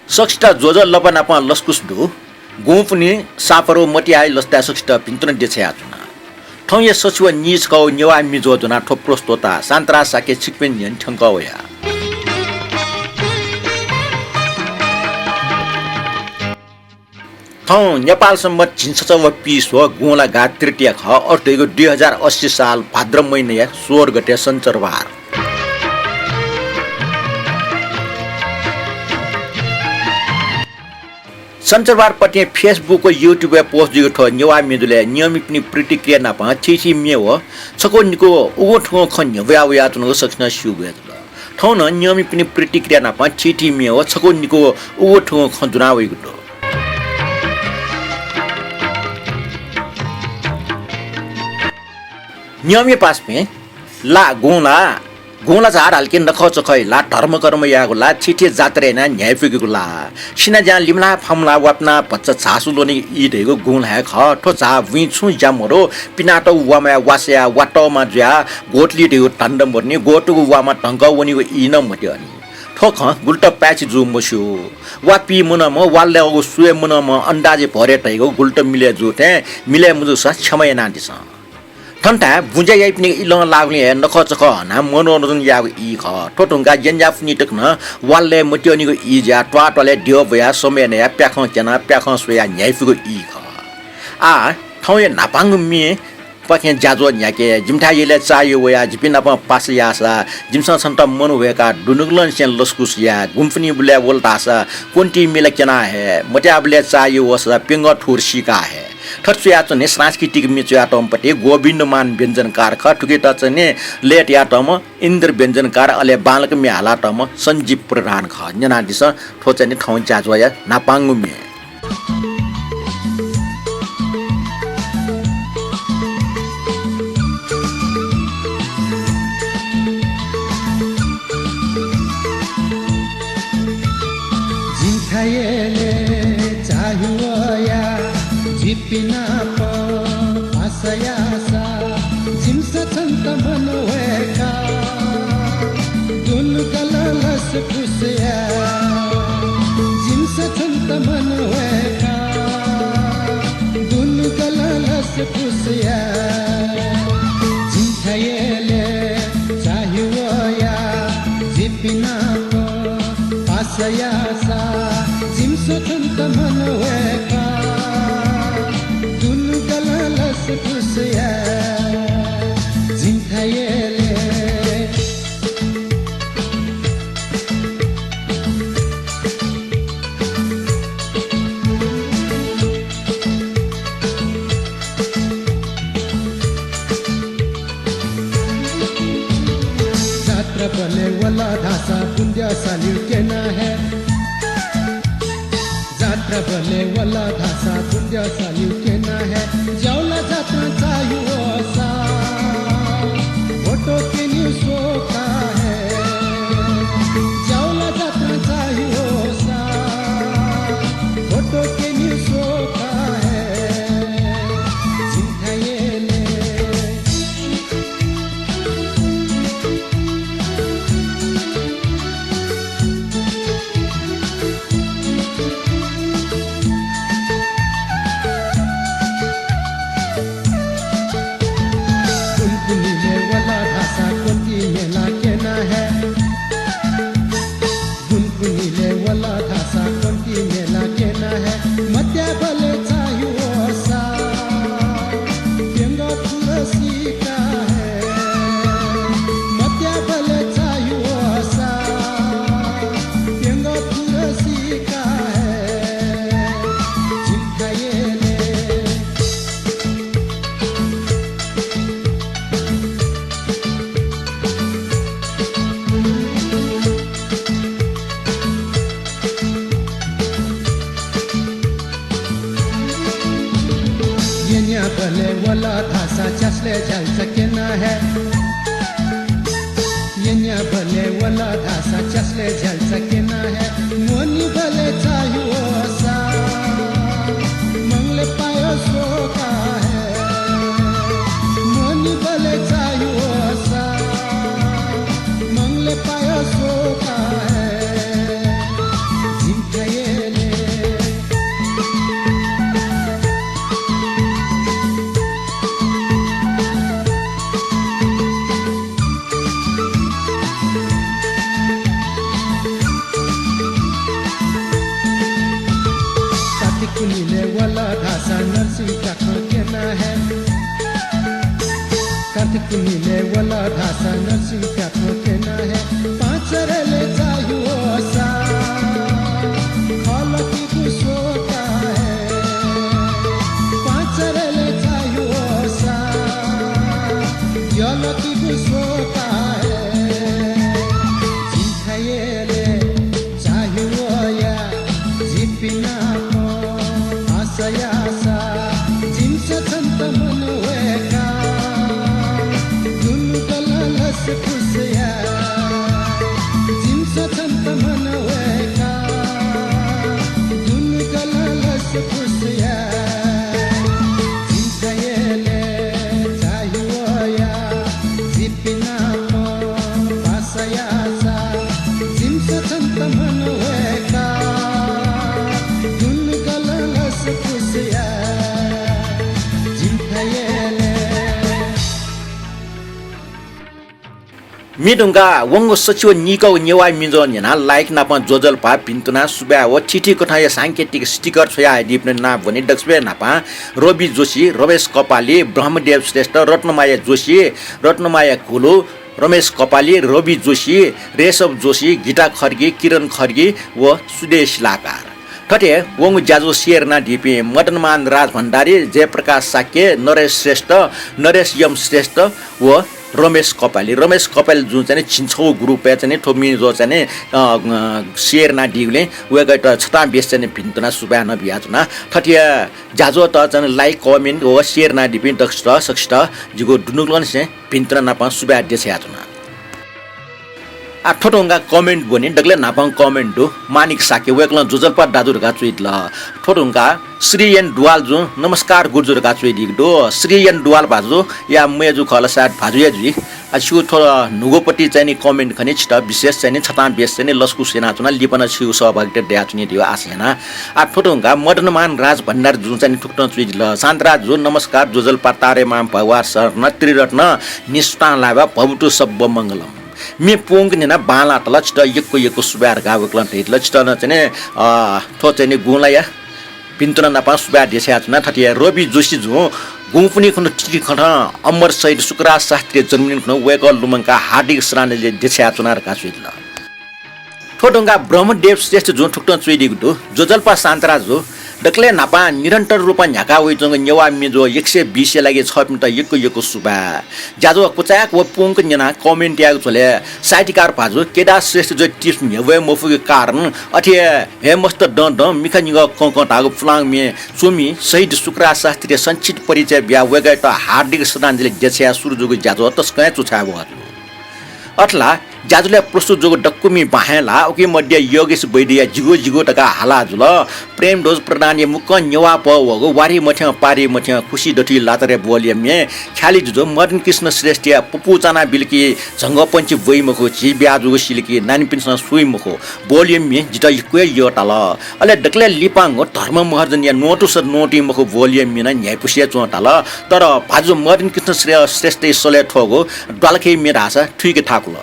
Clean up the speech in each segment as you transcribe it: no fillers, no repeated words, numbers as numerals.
सक्ष्टा जोज लपनापा लस्कुस्डु गुम्पुनी सापरो मटिआई लस्ता सक्ष्टा पिन्तन देछया जुना ठौ ये सचिव निज कौ नेवा मिजो जुना ठोप्रोस्तोता सान्तरा साके छिकपेन यन ठंकावया ठौ नेपाल सम्मत झिन्सचव पिसो गुला गा तृतीय ख अर्थैको 2080 साल भाद्र महिना 16 गते सञ्चरबार सञ्चरबार पटे फेसबुक और यूट्यूब पोस्ट दिगो ठो नेवा मिदुले नियमित नि प्रतिक्रिया नापा छिछि मेव छको निको उगो ठो खन्य व्यावया तुनो सक्न सुबे ठौ न नियमित नि प्रतिक्रिया नापा छिछि मेव छको निको उगो ठो खजुना वइगो नियमी पासमे ला गोला झार हल्के नख चखै ला धर्म कर्म यागो ला छिटे जात्रे ना न्याय फिगो ला सिना जान लिमला फमला वापना पच्चा छासु लोनी इडेगो गुण है ख ठो चा विछु जामरो पिनाटो वामा वास्या वाटो मा ज्या गोटली देउ तण्ड मर्ने गोटुगो वामा टंग वनिगो इन मट्यो अनि ठोख गुल्ट प्याच जु मस्यो वापी मुनम वाल्लेगो सुए मुनम अन्दाजे भरे तैगो गुल्ट मिले जुटे मिले मुजु स क्षमय नादिस ठन्टा बुझा याइ पनि इल लाग्ने नख चख ना मनोरञ्जन याग इ ख ठोटुङका जन्जा पनि टक्न वाल्ले मट्योनीको इ ज्या ट्वाटले ड्यो भया समय ने प्याख चना प्याख सोया न्याइफुको इ ख आ ठौय नापाङ मे पखे जाजो न्याके जिमठा यले चायो वया जिपिना प पास यासा जिमसा सन्त मनु भएका डुनुगलन सेन लस्कुस या गुम्फनी बुले वलतासा कोन्टी मिले केना है मट्या बुले चायो वसा पिंग ठुरसिका है ठट्सुया चने सांस्कृतिक मिचुया टमपटे गोविन्दमान व्यञ्जनकार ख ठुकेटा चने लेट या टम इन्द्र व्यञ्जनकार अले बालक म्याला टम सञ्जीव प्रधान ख जना दिस ठोचने ठौ जाजोया नापाङ मे जिपिना पासयासा जिम्स छन्त मनवेका दुन कललस पुसया जिम्स छन्त मनवेका दुन कललस पुसया जिन्थयले चाहिवया जिपिना पासयासा जिम्स छन्त मनवेका खुशिया जिन्थयले जात्रा बले वाला धासा पुंजा सालिर केना है जात्रा बले वाला धासा पुंजा सालिर केना है जाऊला जात्रा चाहिए सा फोटो के न्यू सोता है जाऊला जात्रा चाहिए सा फोटो के न्यू सोता है जिन्थयले भले वाला धासा चसले चल सकेना है ये भले वाला धासा चसले चल सकेना है मोनी भले चाहिए सा मंगल पायो सो का है मोनी भले चाहिए सा मंगल पायो सो का है जिनका ये तिमीले वाला ढासा नर्सिङ काट्नु केना है पाँचरले चाहियो सा खलकी कुसोका है पाँचरले चाहियो सा जलकी कुसोका है जिखाएले चाहियो या जिपिना आशया सा जिन्स छन्त मनवेका जुन गललस खुसया जिन्स छन्त मनवेका जुन गललस खुसया जिन्सयले चाहियो या जिपिना आशया सा जिन्स छन्त मनवेका जुन गललस खुसया मिडुंगा वंगो सचिव निको नेवा मिजो नेना लाइक नापा जोजल पा पिन्तुना सुब्या व चिठी कोठाय सांकेतिक स्टिकर छोया दिप्ने ना भनि डक्सबे नापा रवि जोशी रमेश कपाली ब्रह्मदेव श्रेष्ठ रत्नमाया जोशी रत्नमाया कुलु रमेश कपाली रवि जोशी रेशव जोशी गीता खर्गी किरण खर्गी व सुदेश लाकार ठटे वंगु जाजो शेरना ढिपी मदनमान राज भण्डारी जयप्रकाश साक्य नरेश श्रेष्ठ नरेश यम श्रेष्ठ व रमेश कपाली जुन चाहिँ छिन्छौ ग्रुप चाहिँ ठोमी जो चाहिँ शेरना डिगले वेगट छता बेस चाहिँ भिन्तना सुब्या नबियाचना ठटिया जाजो त चाहिँ लाइक कमेन्ट व शेरना डिपि दक्ष सक्ष्ट जिगो दुनुगलन चाहिँ भिन्तना नापा सुब्या देछयाचना आ ठोटोंगा कमेन्ट बनि डगले नापाङ कमेन्ट दु मानिक साके वेकला जुजलपा दाजुरका चुइतल ठोटोंगा श्री एन दुवाल जु नमस्कार गुर्जुरका चुइदिक दो श्री एन दुवाल भाजु या मेजु खलसाट भाजु याजु आछु थो नुगोपट्टि चाहिँ कमेन्ट खनि छिट विशेष चाहिँ छता बेस चाहिँ लस्कु सेना चुना लिपन छिउ सहभागिता द्याचुनि दियो आसेना आ ठोटोंगा मदनमान राज भण्डार जु चाहिँ ठुक्न चुइदिल शान्तराज जु नमस्कार जुजलपा तारेमा भवार सर त्रिरत्न निष्ठा लाभा भवतु सब मङ्गलम मे पोंग नेना बाला तल छिट यक्को सुब्यार गावकलन तेल छिट न चाहिँ थो चाहिँ गुलाया पिन्तन नापा सुब्या देछयाचना ठटिया रवि जोशी जो गुपुनी खन टिटी खन अमर सहित शुक्राज शास्त्रीय जन्मदिन खन वेकल लुमङका हार्दिक श्रानले देछयाचना र कासुइल ठोटोंगा ब्रह्मदेव श्रेष्ठ जो ठुक्न चुइदिक दु जोजलपा शान्तराज जो डक्ले नापा निरन्तर रूपमा झ्याका होइजंग नेवा मिजो 120 लागि 6 मिनेट यक्को सुबा जाजो कुचाक व पुंक नेना कमेन्ट याग चले साइटिकार भाजु केदा श्रेष्ठ जो टिप्स नेवे मफुके कारण अथे हे मस्त ड मिखा निग कंकटागो फ्लाङ मे सुमी शहीद शुक्रा शास्त्रीय संचित परिचय ब्या वेगै त हार्दिक श्रद्धाञ्जली देछया सुरजुगो जाजो तस्कै चुछाबो अथला जाजुले प्रस्तुत जोगो डक्कुमी बाहेला ओके मध्ये योगेश बैदिया जिगो टका हाला जुल प्रेम डोज प्रदान मुक नेवा प वगो वारी मथ्या पारी मथ्या खुशी डटी लातरे बोलियम मे ख्याली जुजो मदन कृष्ण श्रेष्ठिया पुपुचाना बिलकी झंगपञ्ची वइमको जी ब्याजुगो सिलकी नानीपिन्सन सुइमको बोलियम मे जित यक्वे योटाल अले डक्ले लिपाङ धर्म महर्जन या नोटुस नोटी मको बोलियम मे न न्यायपुसिया चोटाल तर भाजु मदन कृष्ण श्रेष्ठ सले ठोगो डलखे मेरासा ठुके ठाकुल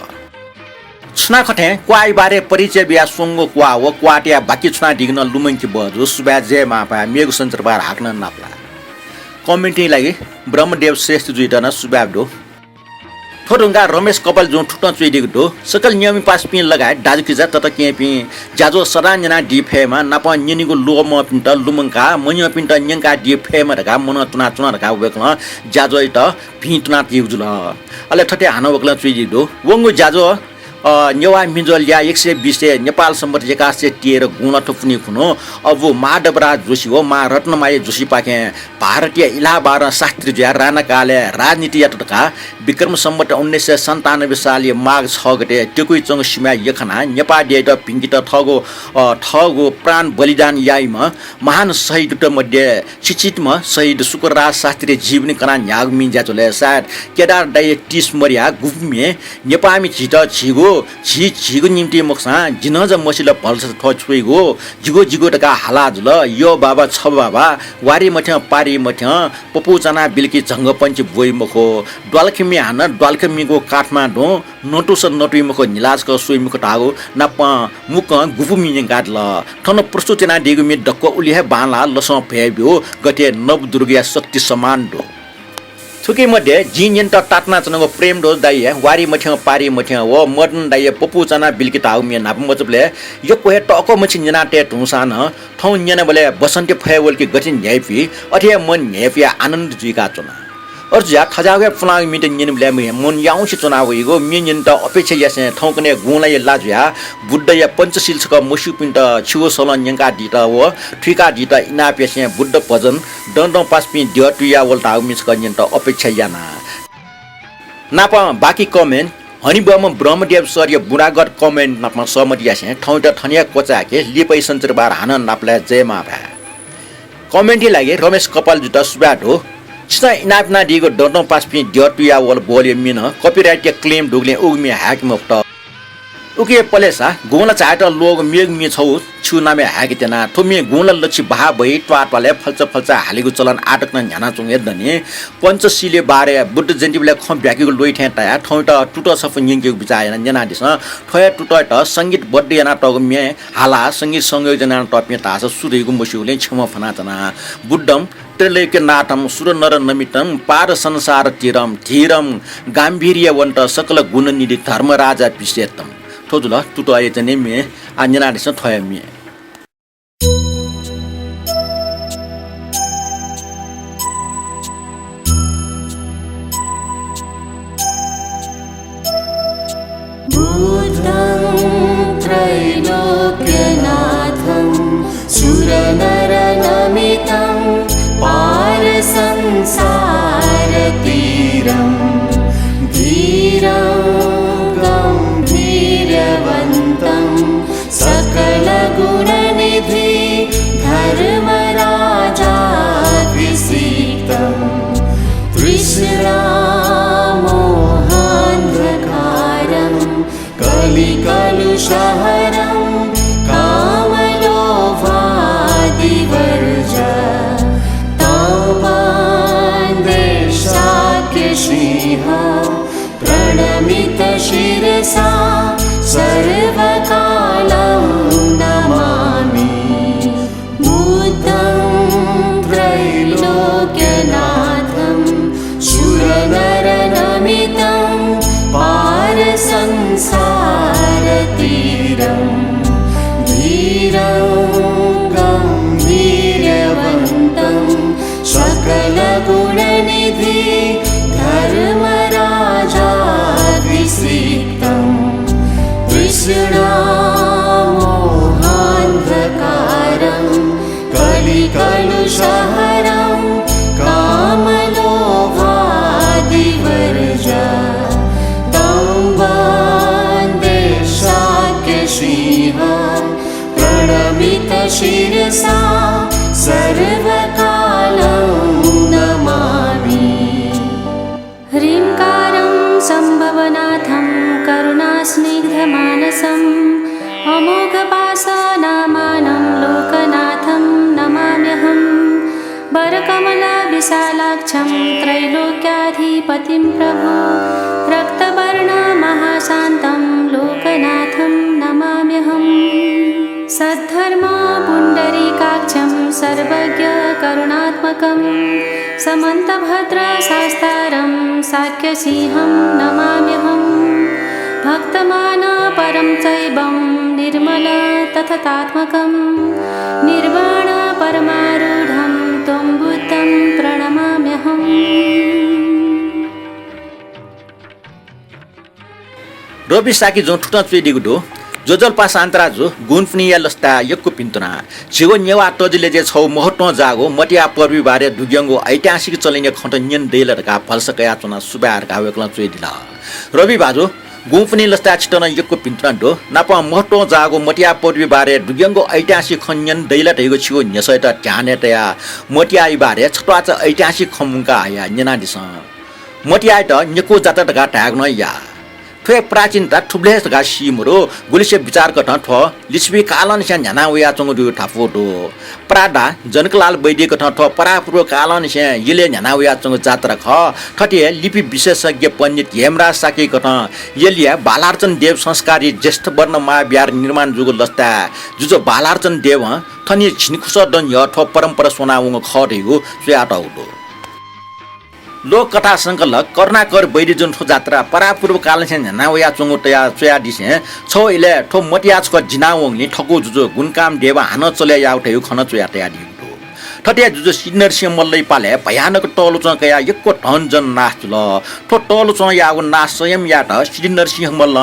छुना खटे क्वाइ बारे परिचय बिया सोंगो क्वा व क्वाटिया बाकी छुना डिग्न लुमङकी बजु सुब्या जे मापा मेगु सञ्चरबार हाक्न नाप्ला कमेन्टि लागि ब्रह्मदेव श्रेष्ठ जुइटन सुब्याबडो ठोटुंगा रमेश कपाल जो ठुक्न चुइदिक दो सकल नियमी पास पिन लगायत दाजुकिजा तत केपि जाजो सदान्जना डिफेमा नाप निनिगो लोम पिन्ट लुमङका मन्य पिन्ट न्यङका डिफेमा रका मन तुना तुना रका वेकल जाजो इट भिटना तिउजुल अले ठटे हान वकल चुइदिक दो वंगो जाजो नेवा मिजोलिया 120 नेपाल सम्बत 81 टिएर गुण थुप्नी खुनो अब माधवराज जोशी हो मा रत्नमाया जोशी पाके भारतीय इलाहाबाद शास्त्री ज्या राणा काले राजनीति यातका विक्रम सम्बत 1997 साल माघ 6 गते टेकुई चंग सीमा यखना नेपाली द पिंगित ठगो प्राण बलिदान याइमा महान शहीद मध्ये शिक्षितमा शहीद शुक्रराज शास्त्री जीवनी कना न्याग मिन्जा चले साथ केदार दाइ 30 मरिया गुफमे नेपामी छिट छिगो झिगो निम्ति मक्सा जिनज मसिल भल्स ठछुइगो जिगो टका हाला जुल यो बाबा छ बाबा वारी मथ्या पारी मथ्या पपुचना बिल्की जंग पञ्च बोइ मखो द्वालखिमी हान द्वालखिमीको काठमाडौँ नटुस नटुइ मखो निलाजको सुइ मखो टागो नप मुक गुफु मिन गाडल ठन प्रस्तुतना दिगु मि डक्क उलिहे बाला लस फेब्यो गते नव दुर्गा शक्ति समान दो थुकी मध्ये जिन त टाटना चनको प्रेम रोज दाइए वारी मठ्या पारी मठ्या व मदन दाइए पपु चना बिल्की ताउ मिया नाप मचबले यो कोहे टको मछि जना टे ठुसान ठौ न्याने बले बसन्ते फयवल की गठिन न्यायपी अथे मन न्यायपिया आनन्द जुइका चना अर्जा खजागे फुलाङ मिटे निन ब्ले मन याउँ से चुनाव इगो मिन त अपेक्षा यासे ठौकने गुणलाई लाजुया बुद्ध या पञ्चशील छक मुसु पिन्ट छिगो सोलन यंका दिता व ठिका दिता इना पेसे बुद्ध भजन दण्ड पासपि द टुया वल्टा मिस कन्यन त अपेक्षा याना नापा बाकी कमेन्ट हनिबम ब्रह्मदेव सर यो बुढागढ कमेन्ट नापमा सहमति यासे ठौ त ठनिया कोचाके लिपै सञ्चरबार हान नापला जयमा भा कमेन्टै लागि रमेश कपाल जुटा सुबाटो चिता इनापना दिगो डन्डो पासपि ड्यटुया वल बोले मिन कपिराइट क्लेम ढुग्ले उगमे ह्याक मुक्त उके पलेसा गोला चाट लोग मेग मि छौ छु नामे ह्याक तेना थुमी गोला लछि बहा भई ट्वाट पाले फल्च हालेको चलन आटक न ध्यान चुङ एदने पञ्चशीले बारे बुद्ध जन्तिबले खम ब्याकीको लोइ ठ्या टाया ठौट टुट सफ निंगे बिचायन जना दिस ठय टुट त संगीत बड्डे जना टग मे हाला संगीत संयोजना टपमे तास सुरेको मसिउले छम फना तना बुद्धम त्रिलेके नाटम सुर नर नमितम पार संसार तिरम धीरम गाम्भीर्य वन्त सकल गुण निधि धर्मराजा पिसेतम थोजुल टुट आए जने मे आन्जना दिस ठय मे संसारतीरं धीरं गम्भीरवन्तं सकलगुणनिधि धर्मराजाभिषिक्तं तृष्णामोहान्धकारं कलिकलुषहरं कामलोभादिवर्ज प्रणमित शिरसा सर्वकालं नमामि बुद्धं त्रैलोक्यनाथं सुरनरनमितं पारसंसारतीरं धीरं गम्भीर्यवन्तं सकलगुणनिधि धर्मराजाभिषिक्तं तृष्णामोहान्धकारं कलिकलुषहरं कामलोभादिवर्ज तं वन्दे शाक्यसिंहं प्रणमित शिरसा सर्वकालं नमामि ह्रीङ्कारं सम्भवनाथं करुणास्निग्धमानसम् अमोघपाशनामानं लोकनाथं नमाम्यहं वरकमलविशालाक्षं त्रैलोक्याधिपतिं प्रभु रक्तवर्णमहाशान्तं लोकनाथं नमाम्यहम् सद्धर्मपुण्डरीकाक्षं सर्वज्ञकरुणात्मकं समन्तभद्रशास्तारं शाक्यसिंहं नमाम्यहं भक्तमानपरं चैवं निर्मल तथतात्मकं निर्वाणपरमारूढं त्वं बुद्धं प्रणमाम्यहम् रोबी साकी जो ठुटा चुइदिगु जोजल पास आन्तराजु गुनफनिया लस्ता यक्को पिन्तुना छिगो नेवा तजिले जे छौ महत्व जागो मटिया पर्वी बारे दुग्यंगो ऐतिहासिक चलिने खण्ड नियन देलरका फलसकया चुना सुबारका वेकला चुइदिला रवि बाजु गुनफनि लस्ता छिटन यक्को पिन्तुना दो नापा महत्व जागो मटिया पर्वी बारे दुग्यंगो ऐतिहासिक खन्यन दैलट हेगो छिगो न्यसैत ट्यानेतया मटिया बारे छटवाच ऐतिहासिक खमुका आया नेना दिस मटिया त नेको जातटका ट्याग्न या ठे प्राचीनता ठुब्लेसका सिमरो गुलिसे विचार कठ ठ लिस्बी कालन स्या न्याना उया चंगु दु थाफोटो प्राडा जनकलाल वैद्य कठ ठ परापूर्व कालन स्या यले न्याना उया चंगु जात्रा ख ठटे लिपि विशेषज्ञ पण्डित हेमराज साकी कठ यलिया बालार्चन देव संस्कारी ज्येष्ठ वर्ण मा ब्यार निर्माण जुगु लस्ता जुजो बालार्चन देव थनि छिनखुस दन य ठ परम्परा सोनाउङ खटेगु सुयाटा उडो लोक कथा संकल कर्णाकर बैरी जुन ठो जात्रा परापूर्व काल से नावया चंगु तया चया दिसे छो इले ठो मटियाच को जिनावंगली ठको जुजु गुनकाम देवा हान चले याउठे खन चया तया दि ठटिया जुजु सिनर सिमल्लै पाले भयानक टोलो च कया यक्को धनजन नाच ल ठो टोलो च यागु नाच स्वयं याट सिनर सिमल्ल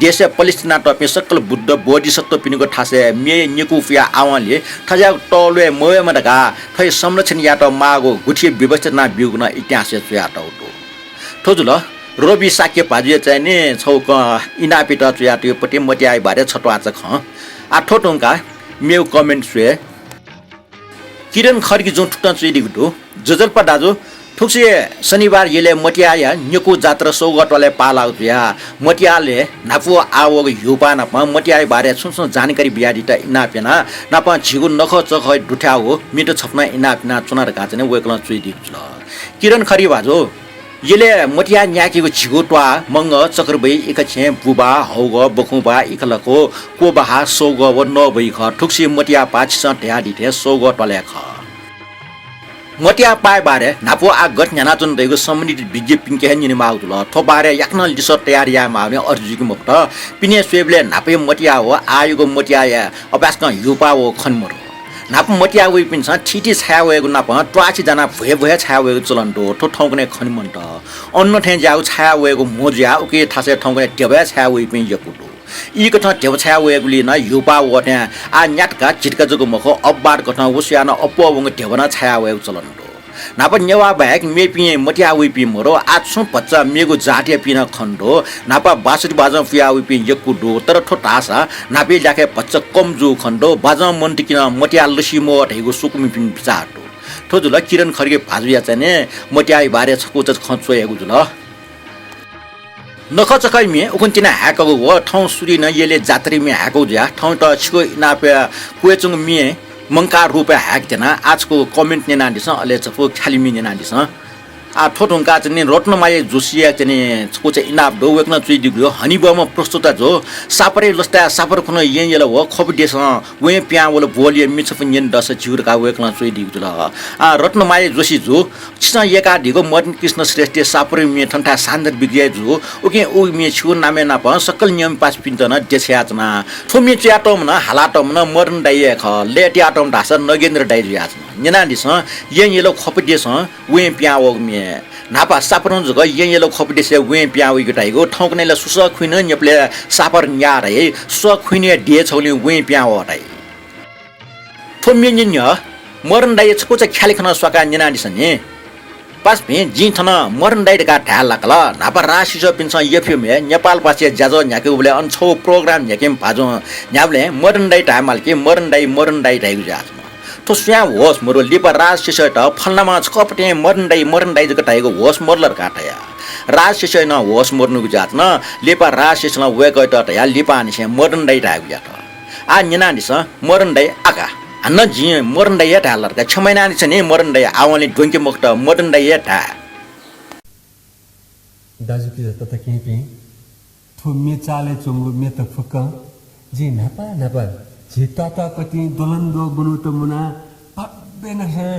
देशे पलिस्टिना टपे सकल बुद्ध बोधिसत्व पिनुको ठासे मे निकुफिया आवाले ठजा टोलवे मोयमा दगा ठै संरक्षण याट मागो गुठी व्यवस्था बिउना इतिहास याट उठो ठोजुल रोबी साके भाजिए चाहिँ नि छौक इनापिट चया त्यो पटे मटियाइ बारे छटो आछ ख आ ठोटुङका मेउ कमेन्ट सुए किरण खर्की जुन ठुट्न चुइदी गुटु जजल्पा दाजु ठुक्से शनिबार येले मटिया न्यकु जात्रा सौगटले पालाउया मटियाले नापु आवग युपा नप मटिया बारे सुन जानकारी बियादिटा इनापेना नप झिगु नख चख दुठ्याउ मिटो छपना इनापिना चुनार गाचने वेकल चुइदी छ किरण खरी बाजु येले मटिया न्याकीको झिगु ट्वा मंग चक्रबै एकछे बुबा हौग बखुबा इखलको कोबहा सौग व नबै ख ठुक्सी मटिया पाछि स ढ्यादिथे सौग टले ख मटिया पाए बारे नापो आ गत न्याना जुन दैगो सम्बन्धित विज्ञ पिंके निने माउदुल थो बारे याक्न लिस तयारी या माउने अर्जुकी मुक्त पिने स्वेबले नापे मटिया हो आयुगो मटिया अभ्यास क युपा हो खनमरो नाप मटिया वे पिन्छ छिटी छाया वेगु नाप ट्वाची जना भए भए छाया वेगु चलन्टो ठो ठौकने खनमन्ट अन्न ठे जाउ छाया वेगु मोजिया उके थासे ठौकने टेबे छाया वे पिन यकुटु ई कथा टेब छाया वेगुली न युपा वटे आ न्याटका चिटका जगु मखो अब्बार कथा उस्यान अपवंग टेबना छाया वेगु चलन्टो नाप नेवा बाहेक मेपि मटिया वे पि मरो आछु पच्चा मेगु जाटिया पिन खण्डो नापा बासुरी बाजा फिया वे पि यकुडो तर ठो टासा नापे जाके पच्चा कमजु खण्डो बाजा मन्टिकिन मटिया लसिमो ठेगु सुकुमि पिन बिचाटो ठोजुल किरण खर्के भाजुया चाहिँ मटिया बारे छको च खन्छोयगु जुल नखचकै मे उकुन्तिना ह्याकगु व ठौ सुरी न येले जात्री मे ह्याकौ ज्या ठौ त छिको नापे कुएचुङ मे मंका रुपे ह्याक देना आजको कमेन्ट ने नादिस अले छपो खाली मिने नादिस आ ठोटुङका चाहिँ रत्नमाय जोसिया चाहिँ छको चाहिँ इनाप दो वेक्न चुइदिगु हनिबम प्रस्तुत जो सापरे लस्ता सापर खुन येल हो खबदेस वे प्या वल बोलिए मिछप यन दस जिउरका वेक्न चुइदिगु जुल आ रत्नमाय जोशी जो छिस एका दिगो मदन कृष्ण श्रेष्ठ सापरे मे ठन्ठा सान्दर बिग्रिए जो ओके ओ मे छु नामे नाप सकल नियम पास पिन्तन देछयाचना थुमे च्याटम न हालाटम न मरन दाइए ख लेट्याटम दास नगेन्द्र दाइजियाच नेनादिस येलो खपदेस वे प्या वग मे नापा सापरन जग येलो खपदेसे वे प्या वे गटाइगो ठौकनेले सुस खुइन नेप्ले सापर न्या रे सुस खुइने दे छौले वे प्या वटाइ थोमिन न मरन दाइ छको छ ख्याले खन सका नेनादिस नि पास भे जिन थन मरन दाइ का ढाल लकल नापा राशि जो पिन्छ यफिम नेपाल पासे जाजो न्याके उले अनछो प्रोग्राम न्याकेम भाजो न्याबले मरन दाइ ढामाल के मरन दाइ दाइगु जा तो स्या होस मरो लिपा राज शिशट फल्नामा छकपटे मरन दाइ जक टाइगो होस मरलर काटया राज शिशय न होस मर्नुको जात न लिपा राज शिशल वेकट या लिपा निसे मरन दाइ टाइगु जात आ निना निस मरन दाइ आका न जि मरन दाइ टालर का छमैना निस नि मरन दाइ आवले ढोंके मुक्त मरन दाइ टा दाजु के त केपि थु मे चाले चुंगु मे त फुक जी नपा झिताता पति दोलन्दो बनुत मुना पब्बेन है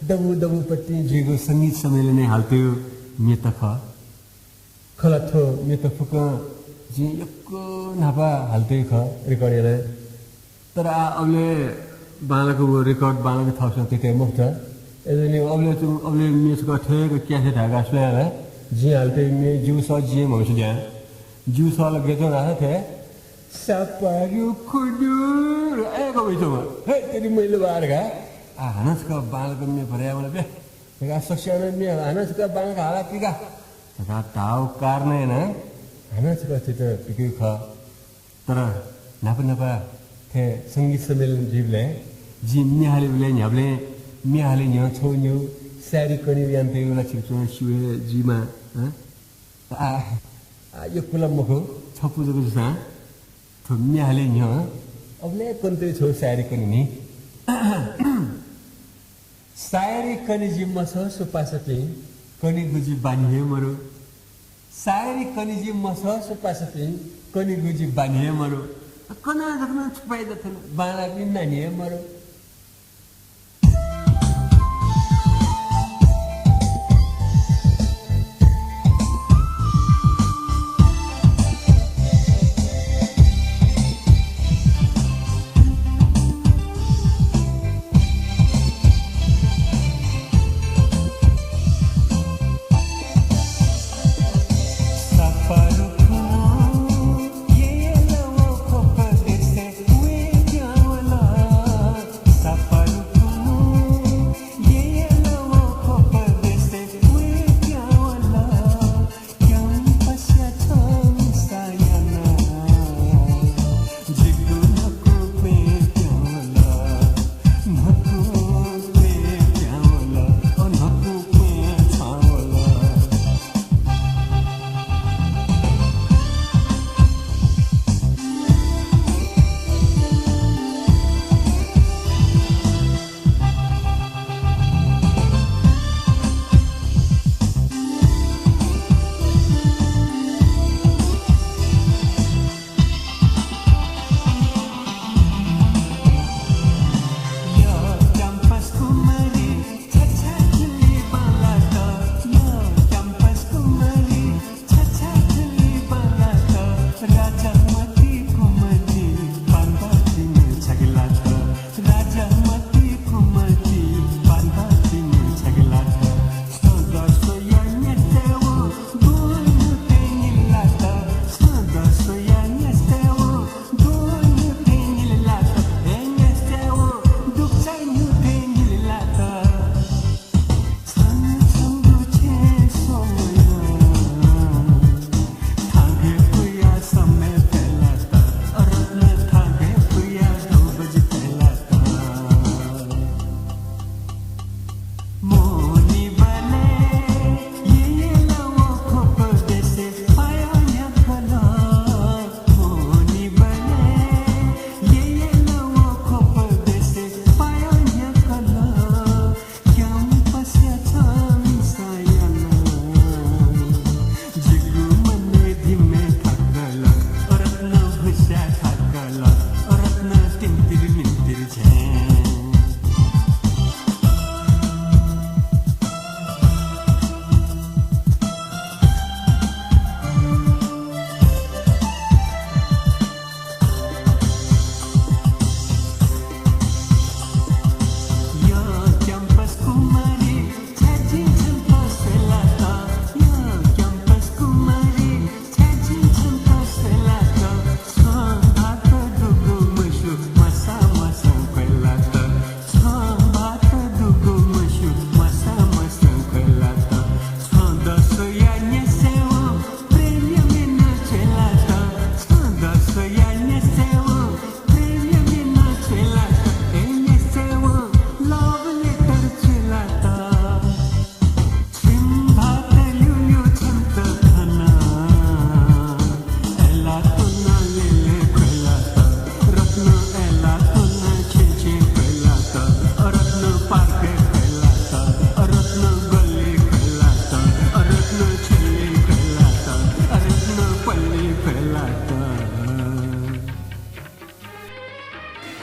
दबु पति जिगो संगीत सम्मेलन ने हाल्थ्यो मे त खलथो मे त फुक जी यक्को नपा हाल्थ्यो ख रेकर्डले तर अबले बालाको रेकर्ड बालाको थप्छ त्यतै मुक्त एजनी अबले मेसको ठेको क्यासेट हागा सुनाला जी हाल्थ्यो मे जुस जी मौसल्या जुस लगे जो रहा थे सापारु खुदुर आएको भइसो हे तेरी मैले बारगा आ हनसको बालको मे भर्या मलाई बे तेगा सस्यान मे हनसको बालको हाला पिका तका ताउ कारने न हनसको त पिकु ख तर नपा थे संगीत सम्मेलन जीवले जी मिहाले उले न्याबले मिहाले न्या छोन्यु सारी कनि यान्ते उला छिचो शिवे जीमा आ यो कुला मखो छपु जको जसा मिहाले न्या अबले कोन्ते छौ सारी कनि नि सारी कनि जिम्मा छ सुपासते कनि गुजी बानिए मरो सारी कनि जिम्मा छ सुपासते कनि गुजी बानिए मरो कना जकना छुपाइ दथन बाला बिन नानिए मरो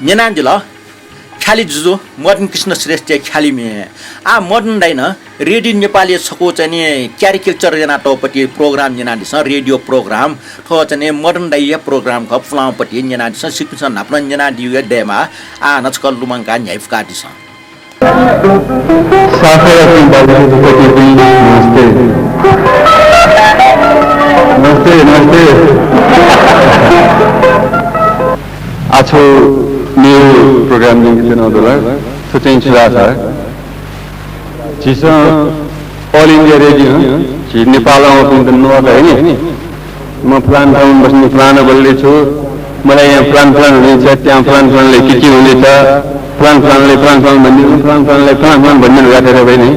नेनान्जी ल ख्याली जुजो मदन कृष्ण श्रेष्ठ ख्याली मे मदन दाइन रेडियो नेपाली छको चाहिँ नि क्यारिकेचर जना टपट्टि प्रोग्राम जना दिस रेडियो प्रोग्राम ठो चाहिँ मदन दाइ प्रोग्राम ख फ्लाउपट्टि जना दिस सिक्सन नाप्न जना दिउ डेमा नचकल लुमङका न्याइफका दिस साफे अपनी बाबू को भी नमस्ते नमस्ते नमस्ते आजको न्यू प्रोग्राम जिंकते ना दोला तो चेंज हुआ था जिसमें ऑल इंडिया रेडियो जी नेपाल में अपनी धन्यवाद है नहीं मैं प्लान था बस नहीं प्लान बोल रही छू मलाई यहाँ प्लान होने चाहिए ત્યાં प्लान लेके की होने चाहिए प्लान बनने लगा थे भाई नहीं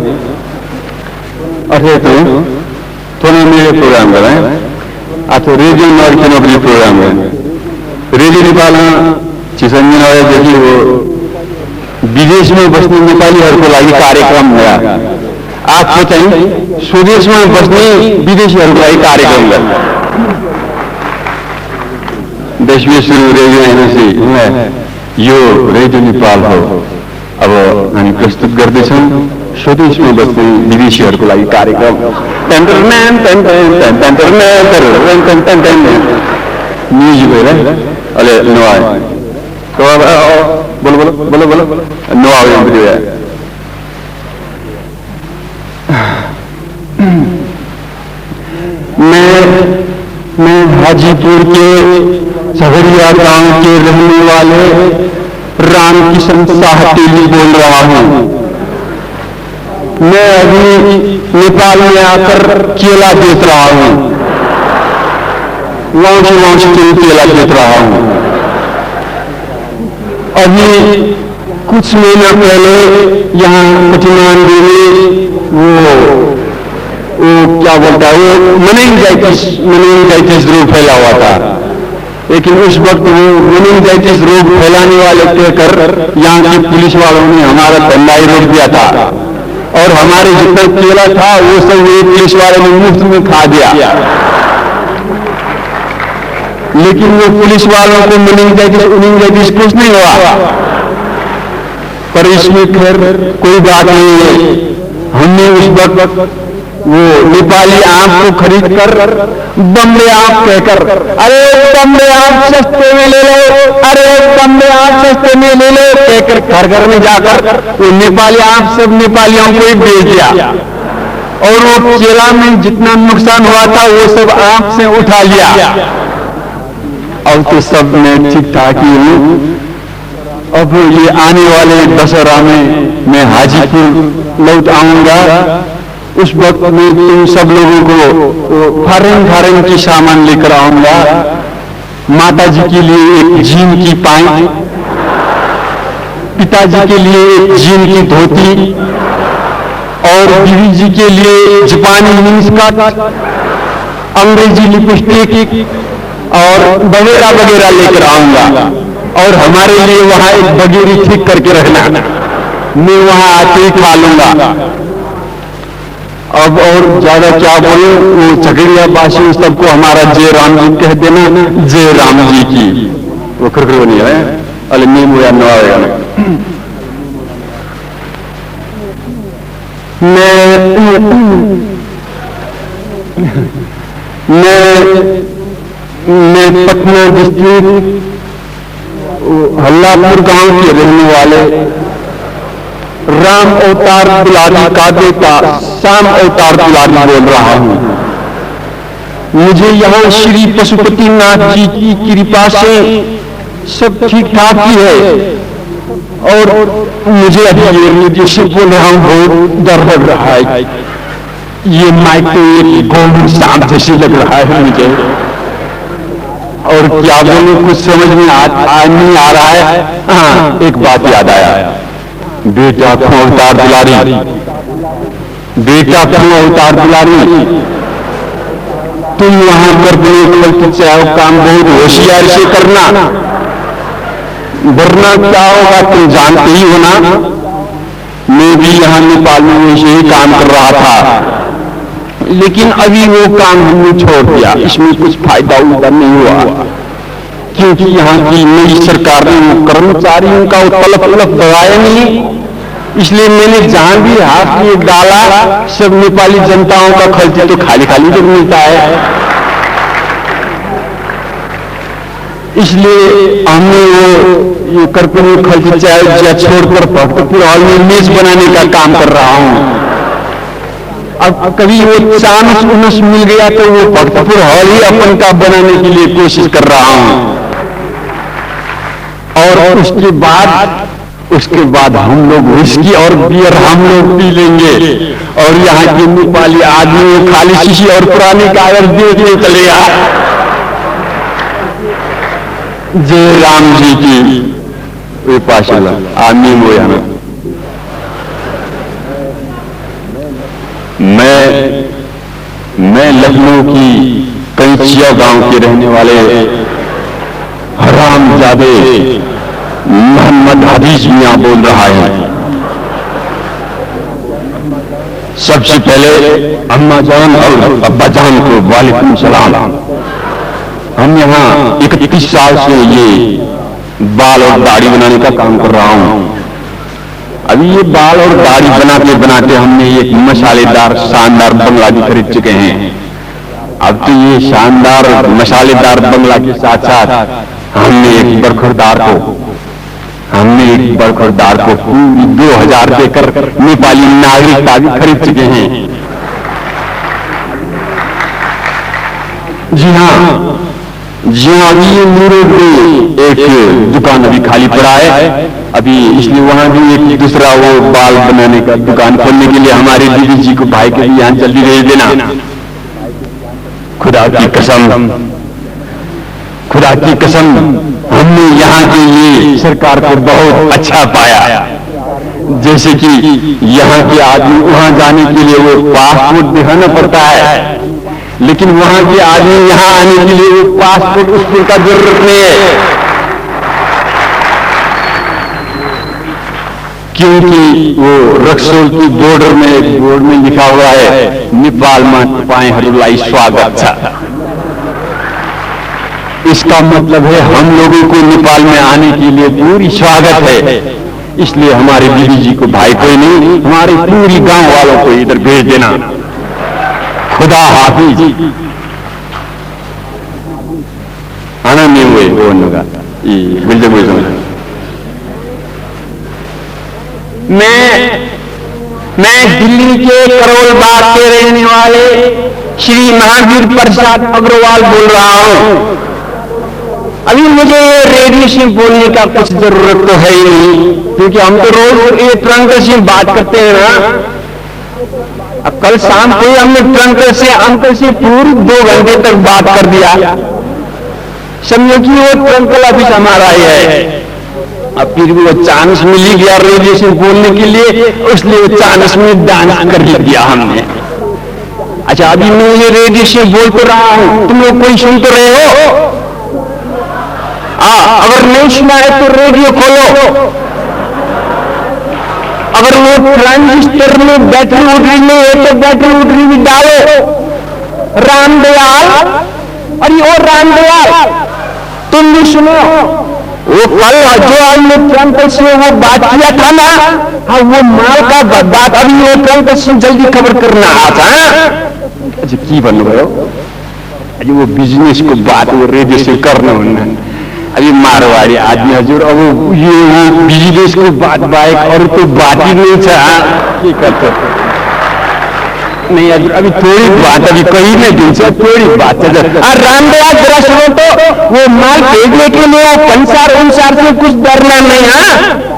अरे तो ने मेरे प्रोग्राम करा है आज तो रेडियो नॉर्थ के नौकरी प्रोग्राम है रेडियो नेपाल चिसंजन वाले देखिए वो विदेश में बसने नेपालीहरूको लागि कार्यक्रम है आज तो चाहिए स्वदेश में बसने विदेशीहरूको लागि कार्यक्रम है देश विदेश रेडियो एनसी यो रेडियो नेपाल हो अब हामी प्रस्तुत गर्दैछौँ स्वदेशमा बस्ने विदेशीहरूको लागि कार्यक्रम म्युजिक होइन अहिले नआयो बोलो बोलो बोलो बोलो नआयो मैं हाजीपुर के झगड़िया गांव के रहने वाले रामकिशन शाह टेली बोल रहा हूँ। मैं अभी नेपाल में आकर केला बेच रहा हूँ, वहां से केला बेच रहा हूँ। अभी कुछ महीना पहले यहाँ कठिनांडी में वो क्या बोलता है वो मेनिंजाइटिस रोग फैला हुआ था, लेकिन उस वक्त वो मेनिंजाइटिस रोग फैलाने वाले कहकर यहाँ के पुलिस वालों ने हमारा धंधा ही रोक दिया था और हमारे जितना केला था वो सब ये पुलिस वाले ने मुफ्त में खा दिया। लेकिन वो पुलिस वालों को मेनिंजाइटिस कुछ नहीं हुआ, पर इसमें खैर कोई बात नहीं है। हमने उस वक्त वो नेपाली आम को खरीद कर बम्बे आम कहकर अरे बम्बे आम सस्ते में ले लो, अरे बम्बे आम सस्ते में ले लो कहकर घर घर में जाकर वो नेपाली आम सब नेपालियों को ही बेच दिया और वो केला में जितना नुकसान हुआ था वो सब आम से उठा लिया। अब तो सब मैं ठीक ठाक ही हूँ। अब ये आने वाले दशहरा में मैं हाजीपुर लौट आऊंगा, उस वक्त में तुम सब लोगों को फॉरेन की सामान लेकर आऊंगा। माता जी के लिए एक जीन की पैंट, पिताजी के लिए एक जीन की धोती और बीवी जी के लिए जापानी मिनीस्कर्ट, अंग्रेजी लिपस्टिक और वगैरह वगैरह लेकर आऊंगा। और हमारे लिए वहां एक बगेरी ठीक करके रखना, मैं वहां आके ही खा लूंगा। अब और ज्यादा क्या बोले, वो झगड़िया बासी सबको हमारा जय राम जी कह देना, जय राम जी की। वो खरखर नहीं है अले नीम या न आएगा। मैं पटना डिस्ट्रिक्ट हल्लापुर गांव के रहने वाले राम अवतार दुलारी का बेटा श्याम अवतार दुलारी बोल रहा हूं। मुझे यहाँ श्री पशुपतिनाथ जी की कृपा से सब ठीक ठाक ही है और मुझे अभी जैसे बोल रहा हूँ बहुत डर लग रहा है। ये माइक तो एक गोल्डन सांप जैसे लग रहा है मुझे, और क्या बोलूं कुछ समझ में नहीं आ रहा है। हाँ, एक बात याद आया, बेटा क्यों अवतार दुलारी, बेटा क्यों अवतार दुलारी, तुम वहां पर बने चाहो काम बहुत होशियार से करना, वरना क्या होगा तुम जानते ही हो ना। मैं भी यहाँ नेपाल में वैसे ही काम कर रहा था, लेकिन अभी वो काम हमने छोड़ दिया, इसमें कुछ फायदा उल्टा नहीं हुआ। क्योंकि यहाँ की नई सरकार ने कर्मचारियों का तलब बढ़ाया नहीं, इसलिए मैंने जहां भी हाथ ये डाला सब नेपाली जनताओं का खर्च तो खाली खाली जब मिलता है। इसलिए हमने वो ये कर्पूरी खर्च चाहे छोड़कर भक्तपुर हॉल में मेज बनाने का काम कर रहा हूं। अब कभी वो चांस उनस मिल गया तो वो भक्तपुर हॉल ही अपन का बनाने के लिए कोशिश कर रहा हूं। और उसके बाद हम लोग विस्की और बियर हम लोग पी लेंगे और यहाँ के नेपाली आदमी खाली शीशी और पुरानी कागज देखने चलेगा। जय राम जी की विपाशला आमी मोयाना। मैं लखनऊ की कंचिया गांव के रहने वाले हरामजादे मोहम्मद हदीज मियां बोल रहा है। सबसे पहले अम्मा जान और अब्बा जान को वालेकुम सलाम। हम यहाँ 31 साल से ये बाल और दाढ़ी बनाने का काम कर रहा हूं। अभी ये बाल और दाढ़ी बनाते बनाते हमने एक मसालेदार शानदार बंगला भी खरीद चुके हैं। अब तो ये शानदार मसालेदार बंगला के साथ साथ हमने एक बरखुरदार को पूरी 2000 देकर नेपाली नागरिकता भी खरीद चुके हैं। जी हाँ, ये मेरे में एक दुकान अभी खाली पड़ा है अभी, इसलिए वहां भी एक दूसरा वो बाल बनाने का दुकान खोलने के लिए हमारे दीदी जी को भाई के यहाँ जल्दी भेज देना। खुदा की कसम हमने यहाँ के ये सरकार को बहुत अच्छा पाया। जैसे कि यहाँ के आदमी वहां जाने के लिए वो पासपोर्ट दिखाना पड़ता है, लेकिन वहां के आदमी यहाँ आने के लिए वो पासपोर्ट उसकी का जरूरत नहीं है, क्योंकि वो रक्सौल की बोर्ड में लिखा हुआ है नेपाल में तपाईहरुलाई स्वागत छ। इसका मतलब है हम लोगों को नेपाल में आने के लिए पूरी स्वागत है। इसलिए हमारे दीदी जी को भाई को नहीं, हमारे पूरी गांव वालों को इधर भेज देना। खुदा हाफिज। आना नहीं हुए होगा ये बिल्डे बोल। मैं दिल्ली के करोल बाग के रहने वाले श्री महावीर प्रसाद अग्रवाल बोल रहा हूं। अभी मुझे ये रेडियो से बोलने का कुछ जरूरत तो है ही नहीं, क्योंकि हम तो रोज ये ट्रंक से बात करते हैं ना। अब कल शाम को हमने ट्रंक से अंकल से पूरी 2 घंटे तक बात कर दिया। समझो कि वो ट्रंक ऑफिस हमारा ही है। अब फिर भी वो चांस मिल ही गया रेडियो से बोलने के लिए, इसलिए वो चांस में डांस कर ही दिया हमने। अच्छा, अभी मैं ये रेडियो से बोल तो रहा हूं, तुम लोग कोई सुन तो रहे हो? अगर नहीं सुना है तो रेडियो खोलो। अगर वो ट्रांजिस्टर में बैटरी उठरी नहीं है तो बैटरी उठरी भी डालो। रामदयाल, अरे ओ रामदयाल, तुम भी सुनो। वो कल जो हमने ट्रंक से वो बात किया था ना, हाँ वो माल का बात अभी वो ट्रंक से जल्दी खबर करना आता। अच्छा की बन गयो? अरे वो बिजनेस को बात वो रेडियो से करना होना। अभी मारवाड़ी आदमी हजूर, अब ये वो बिजनेस को बात बाइक और तो बात ही नहीं था। करते नहीं हजूर, अभी थोड़ी बात अभी कहीं नहीं दिन से थोड़ी बात है। रामदयाल जरा सुनो तो, वो माल भेजने के लिए वो पंसार उनसार से कुछ डरना नहीं है।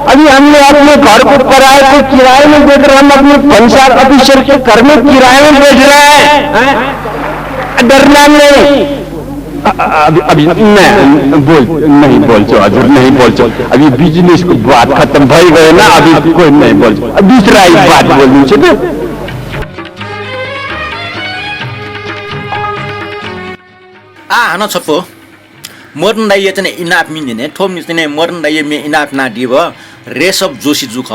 अभी हमने अपने घर को किराए को किराए में देकर हम अपने पंसार ऑफिसर के घर में किराए में भेज रहे हैं। डरना नहीं। अभी नहीं बोल हजूर, नहीं बोल। अभी बिजनेस को बात खत्म भई गए ना, अभी कोई नहीं बोल। दूसरा ही बात बोलनी चाहिए। hana chopo morn dai yetene inap minne thom ni tene morn dai me inap na dibo रेसब Joshi जुख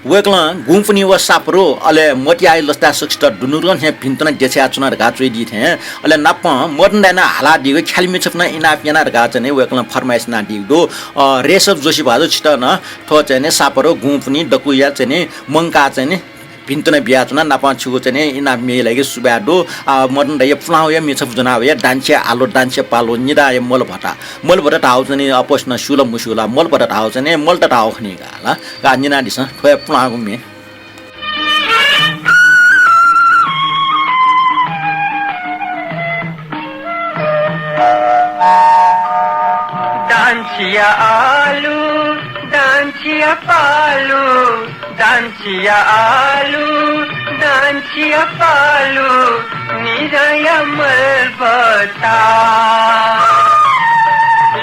वेक्ला गुम्पनी व सापरो अले मटियाई लस्ता सक्स्ट दुनुरन हे भिन्तन देछया चुनार गा चोइदि थे अले नाप मर्न दाना हाला दिगो ख्यालमि छपना इना पिना गा चने वेक्ला फरमाइस ना दिगो रेसब जोशी भाजो छिट न थो चने सापरो गुम्पनी डकुया चने मंका चने भिन्तन बियाचुना नापा छुगो चने इना मेलागे सुबाडो मर्न दाय फ्लाउ या मिछ जना या डान्चे आलो डान्चे पालो निदा या मल भटा ताउ चने अपोस्न सुल मुसुला मल भटा ताउ चने मल त ताउ खनि गाला गा निना दिस थ्वे फ्लाउ मे डान्चिया आलू डान्चिया पालू डान्चिया आलू डान्चिया पालू निराया मलबता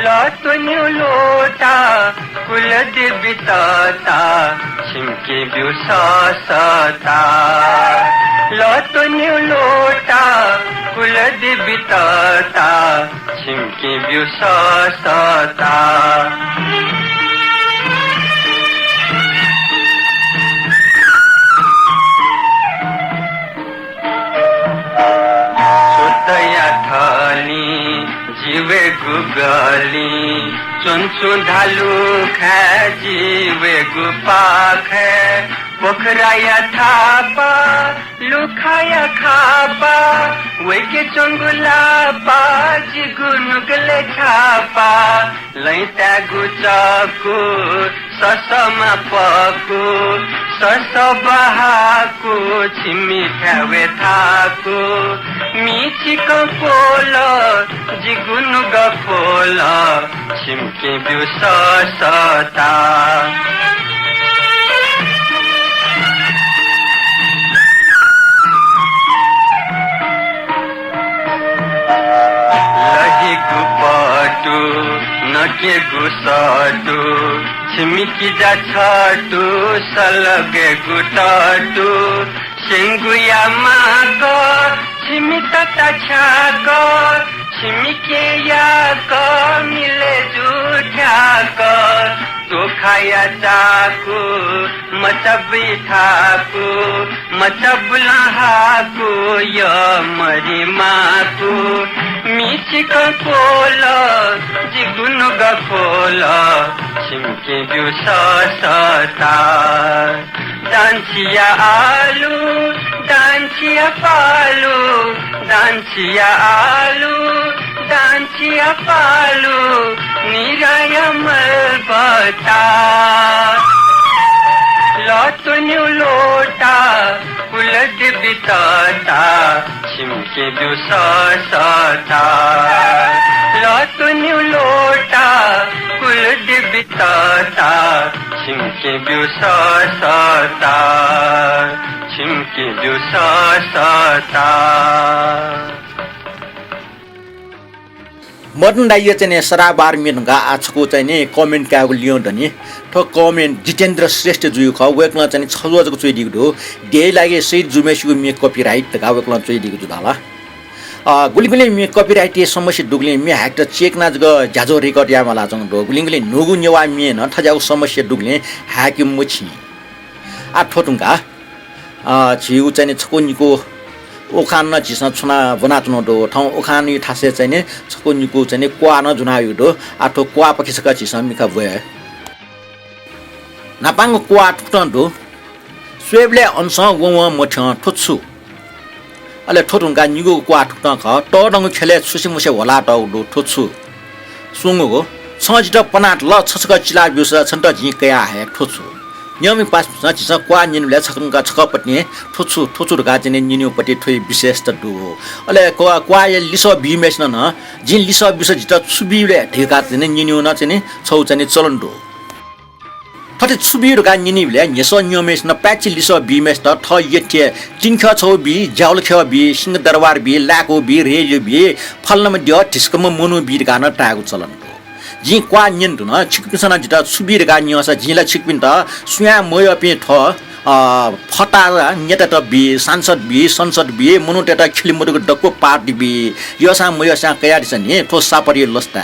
लतुन्यु लोटा कुलद बिताता छिमके बिउ सासता लतुन्यु लोटा कुलद बिताता छिमके बिउ सासता जीवे गुगली चुनचु ढालू खै जीवे गुपाख पोखराया थापा लुखाया खापा वेके चंगुला पा जिगुनुगले छापा लैता गुचाकु ससमा पकु सस बहाकु छिमी खावे थाकु मिचिक पोल जिगुनु गफोल छिमके बिउ ससता लही गुपटु नके गुसटु छिमिकी जा छटु सलगे गुटटु सिंगुया माक छिमिता छाक छिमिके याक मिले जुठाक तो खाया चाकु मचबी ठाकु मचबला हाकु य मरी माकु मिचिक कोल जिगुनु गफोल छिमके बिउ ससता डान्चिया आलू डान्चिया पालू डान्चिया आलू डान्चिया पालू निराया मलबता लतुन्यु लोटा कुलद बिताता छिमके बिउ ससता लतुन्यु लोटा कुलद बिताता छिमके बिउ ससता छिमके बिउ ससता मर्न दाइए चाहिँ सराबार मेनगा आजको चाहिँ नि कमेन्ट क्या लियो धनी ठो कमेन्ट जितेन्द्र श्रेष्ठ जुयु ख वेक्न चाहिँ छलुजको चोइदिको दो दे लागे सही जुमेसु मे कपिराइट गा वेक्न चोइदिको जुदाला गुलिगुली मे कपिराइट समस्या दुगले मे ह्याक्ट चेक नाच ग जाजो रेकर्ड या मला जङ दो गुलिगुली नगु नेवा मे न थजाउ समस्या दुगले ह्याक मुछि आ ठोटुङका छिउ चाहिँ छकोनिको ओखान न झिस छुना बनाच्नु दो ठाउँ ओखान यो ठासे चाहिँ नि छकोनिको चाहिँ नि क्वा न जुनायो दो आठो क्वा पखिसका झिस मिका भए नापाङ क्वा ठुटन दो स्वेबले अंश व मठ ठुछु अले ठोटुङका निगो क्वा ठुटन ख टडङ खेले सुसी मुसे होला ट दो ठुछु सुङगो सजित पनाट ल छछक चिला बिउस छन्त झि कया हे ठुछु नियमित पास झिस क्वा निनुले छकङका छकपट्ने ठुछु गा चाहिँ निनुपट्टि ठोइ विशेष त दु अले क्वा लिस बिमेस न जिन लिस बिस जित सुबिले ढेका चाहिँ निनु न चाहिँ छौ चाहिँ चलन दु थटे सुबिरुगा निनिले यसो नियमेस न प्याची लिस बिमेस त थ यथे चिन्ख छौ बि जाउल ख बि सिंह दरबार बि लाको बि रेज बि फल्नमा द ठिस्कम मनु बि गान टागु चलन जी क्वा निन न छिकपिसना जिता सुबिरुगा नियस जिला छिकपिन त सुया मय पे थ फटा नेता त बि सांसद बि संसद बि मनु टेटा खिलिमुको डक्को पार्टी बि यसा मयसा कया दिस नि ठो सापरि लस्ता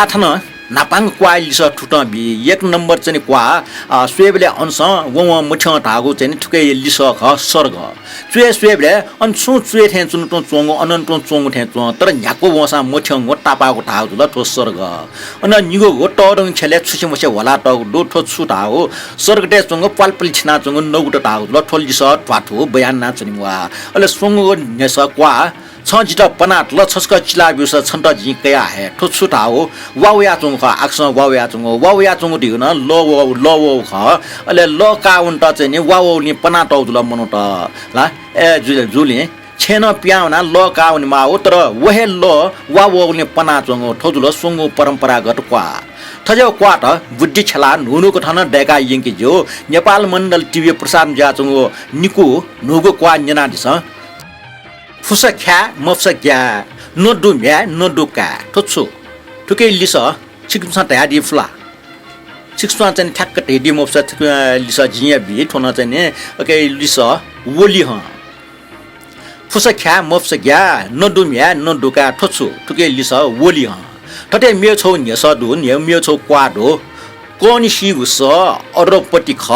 आथन नापाङ क्वा लिस ठुट बि 1 नम्बर चाहिँ क्वा स्वेबले अंश व मुठ ढागो चाहिँ ठुकै लिस ख सर्ग स्वेबले अन्सु चुए थे चुन टो चोंगो अनन टो चोंगो थे चो तर न्याको वसा मुठ गो टापाको ढागो ल ठो सर्ग अन निगो गो टरङ छले छुसे मुसे होला ट डो ठो छु ढागो सर्ग टे चोंगो पालपल छिना चोंगो नगुट ढागो ल ठो लिस ट्वाठो बयान ना चनि वा अले सोंगो नेस क्वा छ जित पनाट ल छस्क चिला बिस छन्ट जि कया हे ठो छु ढागो वावया चोंग ख आक्स वावया चोंग दिगन ल ख अले ल का उन्ट चाहिँ नि वाव नि पनाट जुल मनोट ला ए जुले छेन प्याउना ल का उनि मा तर वहे ल वाव नि पना चोंग ठोजुल सोंगो परम्परागत क्वा थजो क्वाट बुद्धि छला नुनुको ठन डेका यिंकी जो नेपाल मण्डल टिभी प्रसाद ज्याचोंगो निकु नुगो क्वा न्यना दिस फुसख्या मफसख्या नडु म्या नडुका ठोछु ठुकै लिस सिक्समा तयारी फ्ला सिक्समा चाहिँ ठ्याक्क टेडी मफस लिस जिया बि ठोन चाहिँ ने ओके लिस वोली ह फुसख्या मफसख्या नडु म्या नडुका ठोछु ठुकै लिस वोली ह ठटे मे छौ न्य सदु न्य मे छौ क्वाडो कोनी सिगुस अरपति ख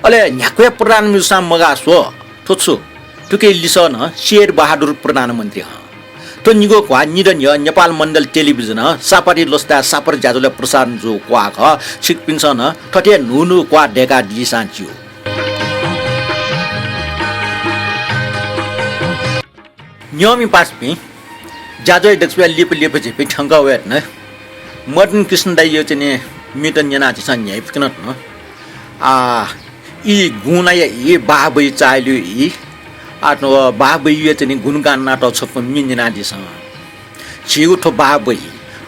अले न्याक्वे प्रधानमन्त्री मगासो ठोछु ठुकै लिस न शेर बहादुर प्रधानमन्त्री ह तो निगो क्वा निरन्य नेपाल मण्डल टेलिभिजन सापारी लोस्ता सापर ज्याजुले प्रसाद जो क्वा ख सिकपिंस न ठटे नुनु क्वा डेका दिसान्च्यु न्यमी पासपि ज्याजो दक्षिण लिप झेपि ठंगा वेट न मदन कृष्ण दाइ यो चाहिँ मिटन जना चाहिँ न्याय फिकन न ई गुना ई बाबै चाल्यो ई आटो बाबै यो चाहिँ गुणगान नाटक छ मिन्जना दिस छिगु ठो बाबै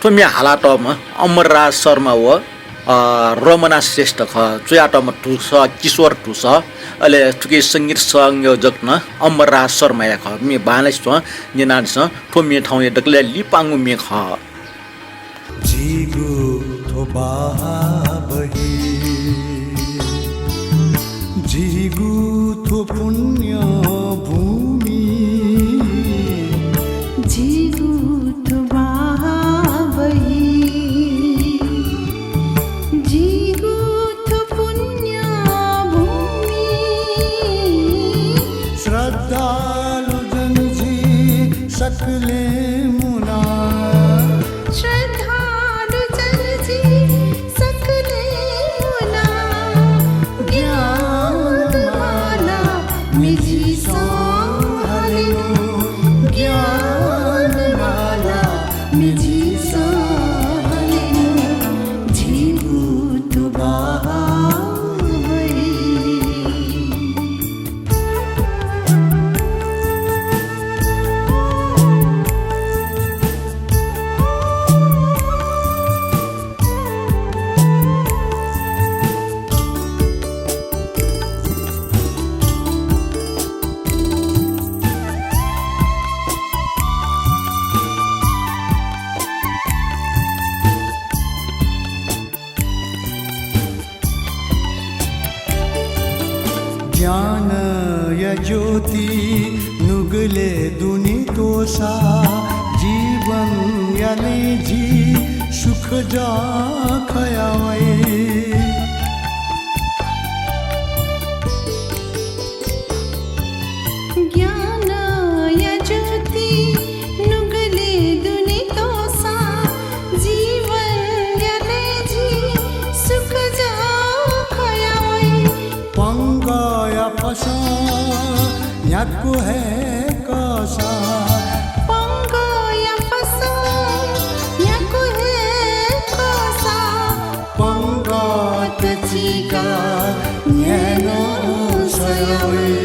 ठो मे हालाटमा अमरराज शर्मा व रमना श्रेष्ठ ख चुयाटमा ठुस किशोर ठुस अले ठुके संगीत संयोजक न अमरराज शर्मा या ख मे बानस छ निनास ठो मे ठाउँ डकले लिपाङु मे ख जिगु ठो बाबै जिगु ठो पुण्य भूमि जिगु ठो बाबै जिगु ठो पुण्य भूमि श्रद्धालु जनजी सकले मुना श्रद्धालु जनजी सकले मुना ज्ञानमाला मिजी सहलेनु ज्ञानमाला मिजी सहलेनु जिगु ठो बाबै ज्ञान य ज्योति नुगले दुनि तोषा जीवन यले जी सुख जा खयावै ज्ञान य ज्योति नुगले दुनि तोषा जीवन यले जी सुख जा खयावै पंगाय पसा याको है कसा पंगाय पसा याको है कसा पंगात चिका ज्ञान सयावै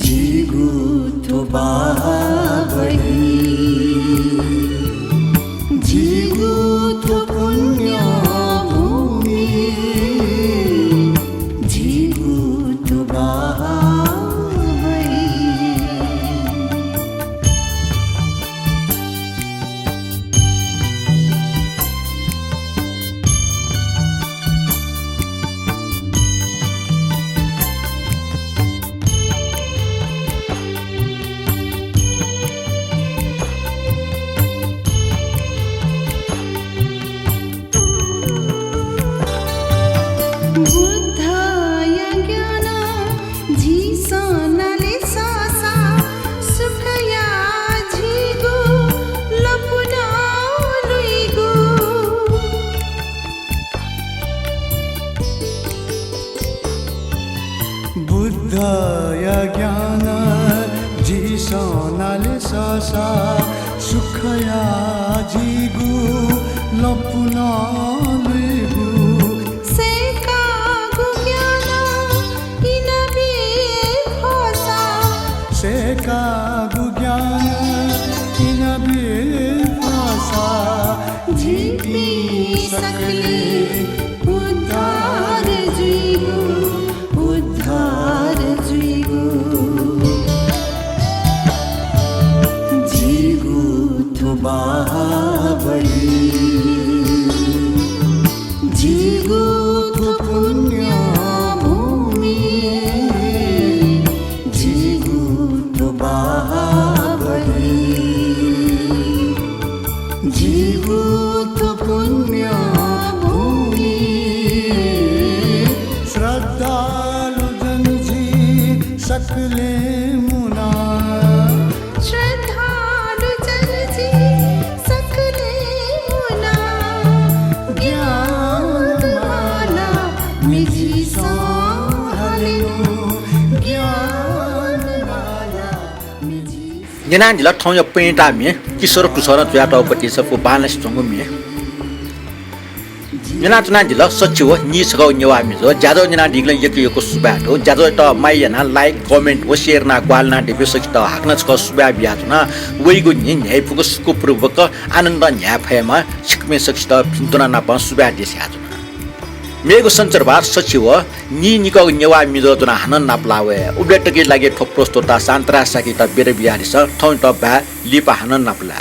जिगु ठो बाबै जिगु ठो पुण्य भूमि जिगु ठो बाबै jigu lopuna luigu Seka gugyana inabi khosa Seka gugyana inabi phasa Jipi sakle uddhar juigu jigu to bahabari jigu to punya bhumi jigu to bahabari jigu to punya bhumi श्रद्धालु जन जी सकले मुना श्रद्धालु जन जी सकले मुना ज्ञान माला मिजी साहलेनु ज्ञान माला मिजी Nyenan jila thong ya penta mi kisor kusora tuya ta pati sa fu banas tongu mi Nyenan tunan jila sachiwa ni sgo nyawa mi zo jado nyenan digla yek yek suba to jado ta mai yana like comment wo share na kwal na de besok ta hakna sko suba biya na wei go ni nyai pu ko sku purvaka ananda nya phema sikme saksta pintuna na pa suba de sya मेगो संचारबार सचिव नि निको नेवा मिदो जना हनन नाप्लावे उबेटके लागि ठोक प्रस्तोता सान्तरा साकी त बेरे बियारी छ थौ त बा लिपा हनन नाप्ला